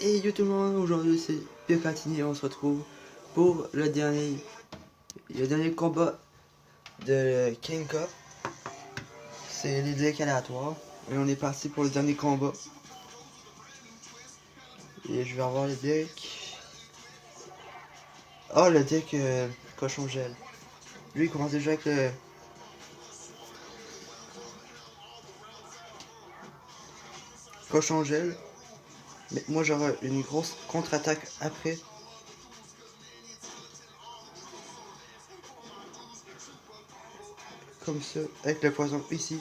Et yo tout le monde, aujourd'hui c'est Pircatini et on se retrouve pour le dernier combat de King Cup. C'est les decks aléatoires. Et on est parti pour le dernier combat. Et je vais avoir le deck. Ah, le deck cochon gel. Lui il commence déjà avec le cochon gel. Mais moi j'aurai une grosse contre-attaque après. Comme ça, avec le poison ici.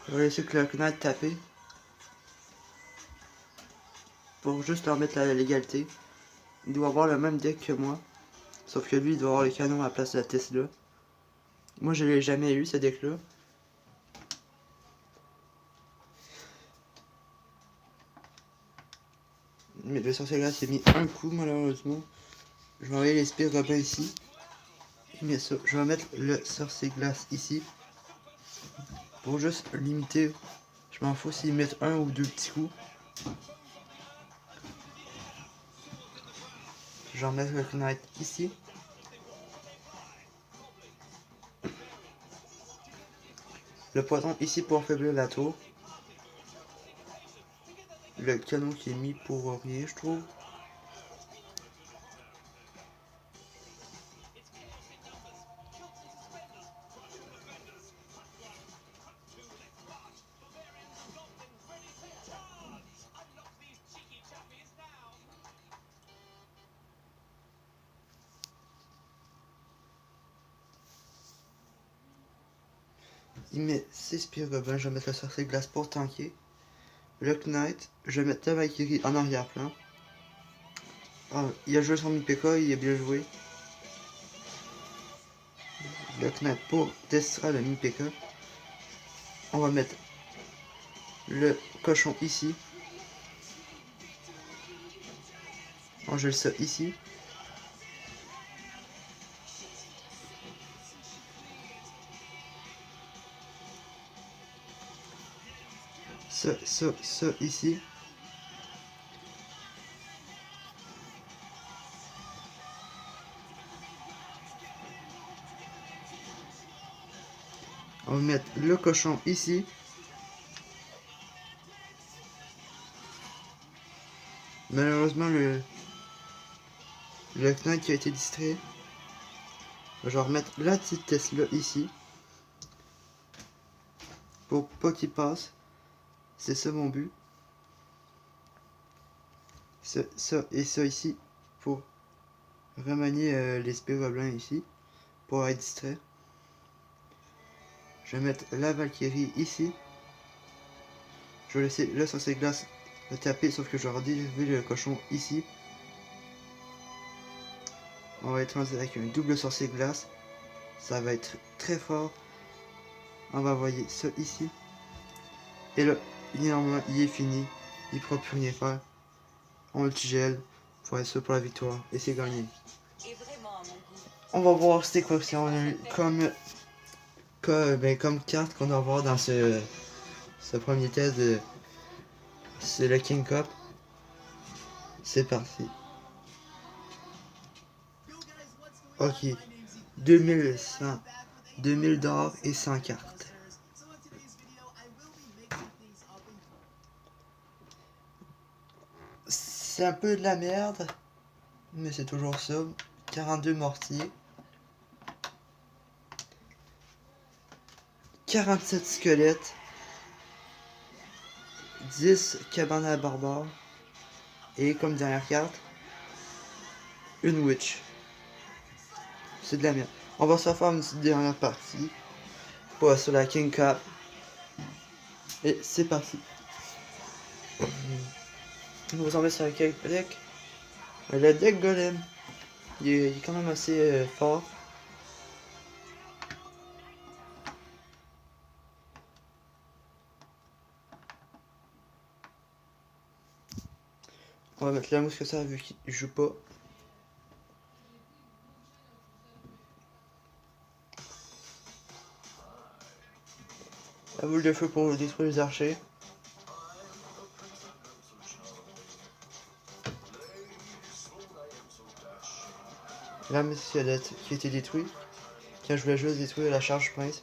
Je vais laisser Clock Knight taper. Pour juste leur mettre la légalité. Il doit avoir le même deck que moi. Sauf que lui, il doit avoir le canon à la place de la Tesla. Moi, je l'ai jamais eu, ce deck-là. Mais le sorcier glace, il a mis un coup, malheureusement. Je vais envoyer les spires Robin ici. Il met ça. Je vais mettre le sorcier glace ici. Pour juste limiter. Je m'en fous s'ils mettent un ou deux petits coups. Je vais remettre le Knight ici. Le poison ici pour affaiblir la tour. Le canon qui est mis pour rien, je trouve. Il met 6 spires Robin. Je vais mettre le sorcier glace pour tanker. Le Knight, je vais mettre la Valkyrie en arrière-plan. Ah, il a joué son mi-PK, il a bien joué. Le Knight pour distraire le mi-PK. On va mettre le cochon ici. On gèle ça ici. Ça ici. On va mettre le cochon ici. Malheureusement, le Knight qui a été distrait. Je vais remettre la petite Tesla ici. Pour pas qu'il passe. C'est ça mon but. Ça et ça ici. Pour remanier les spirogobelins ici. Pour être distrait. Je vais mettre la Valkyrie ici. Je vais laisser le sorcier glace le taper, sauf que je vais rediriger le cochon ici. On va être avec un double sorcier glace. Ça va être très fort. On va envoyer ça ici. Et là, normalement, il est fini. Il ne pourra plus rien faire. On le gèle pour être sûr pour la victoire. Et c'est gagné. On va voir c'était quoi si on a eu comme carte qu'on va voir dans ce premier test de c'est le King Cup. C'est parti. Ok. 2100. 2000 d'or et 100 cartes. C'est un peu de la merde. Mais c'est toujours ça. 42 mortiers. 47 squelettes. 10 cabanes à barbares. Et comme dernière carte, une witch. C'est de la merde. On va se faire une petite dernière partie. Pour sur la King Cup. Et c'est parti. On va tomber sur quel deck. Le deck Golem. Il est quand même assez fort. On va mettre la mousquetaire vu qu'il joue pas. La boule de feu pour détruire les archers. L'arme squelette qui a été détruite. Quand je voulais juste détruire la charge prince.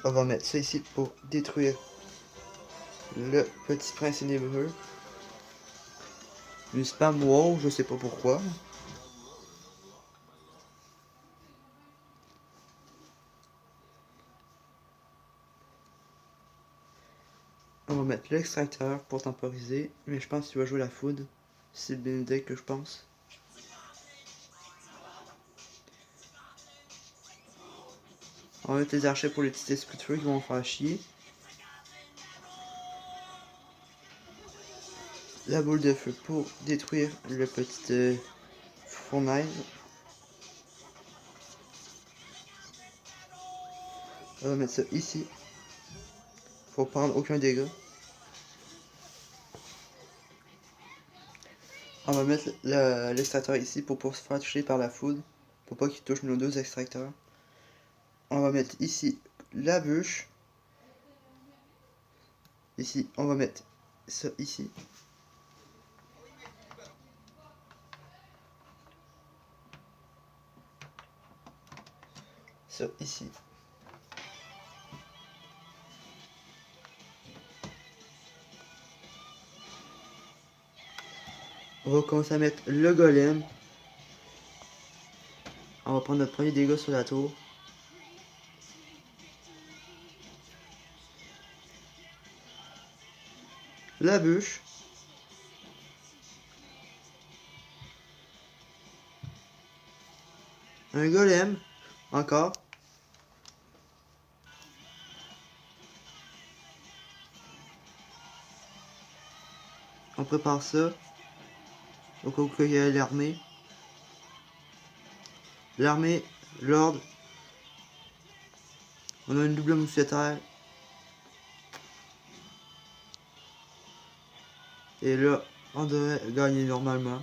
On va mettre ça ici pour détruire le petit prince ténébreux. Une spam wow, je sais pas pourquoi. On va mettre l'extracteur pour temporiser, mais je pense qu'il va jouer la foudre. C'est le Benedict que je pense. On va mettre les archers pour les petits esprits de feu qui vont faire chier. La boule de feu pour détruire le petit fournaise. On va mettre ça ici. Pour prendre aucun dégât. On va mettre l'extracteur ici pour se faire toucher par la foudre. Pour pas qu'il touche nos deux extracteurs. On va mettre ici la bûche. Ici, on va mettre ça ici. Ça ici. On va commencer à mettre le golem. On va prendre notre premier dégât sur la tour. La bûche. Un golem. Encore. On prépare ça. Au cas où il y a l'armée. L'armée, l'ordre. On a une double mousquetaire. Et là, on devrait gagner normalement.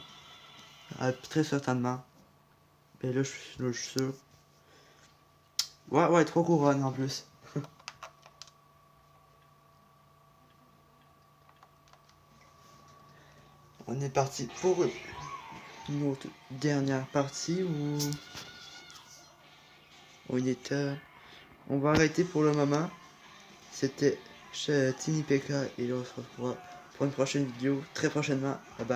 Très certainement. Et là, je suis sûr. Ouais, 3 couronnes en plus. On est parti pour une autre dernière partie où on était. On va arrêter pour le moment. C'était chez Tiny Pekka et là on se retrouvera pour une prochaine vidéo très prochainement. Bye bye.